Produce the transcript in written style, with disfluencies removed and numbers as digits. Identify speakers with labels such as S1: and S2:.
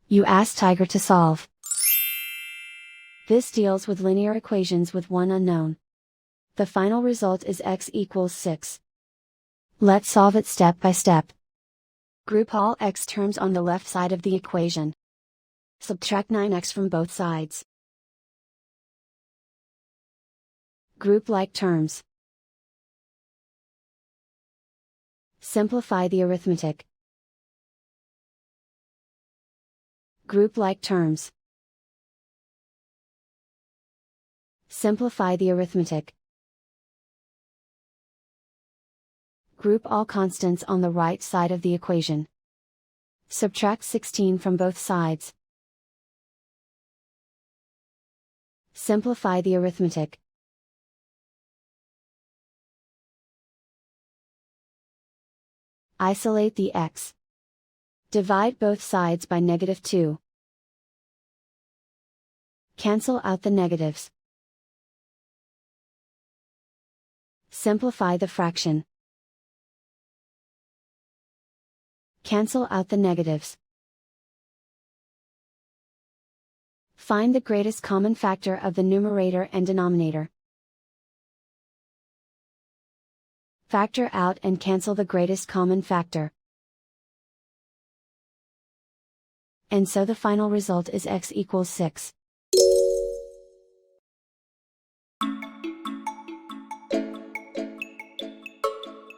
S1: You ask Tiger to solve. This deals with linear equations with one unknown. The final result is x equals 6. Let's solve it step by step. Group all x terms on the left side of the equation. Subtract 9x from both sides. Group like terms. Simplify the arithmetic. Group like terms. Simplify the arithmetic. Group all constants on the right side of the equation. Subtract 16 from both sides. Simplify the arithmetic. Isolate the x. Divide both sides by -2. Cancel out the negatives. Simplify the fraction. Cancel out the negatives. Find the greatest common factor of the numerator and denominator. Factor out and cancel the greatest common factor. And so the final result is x equals 6.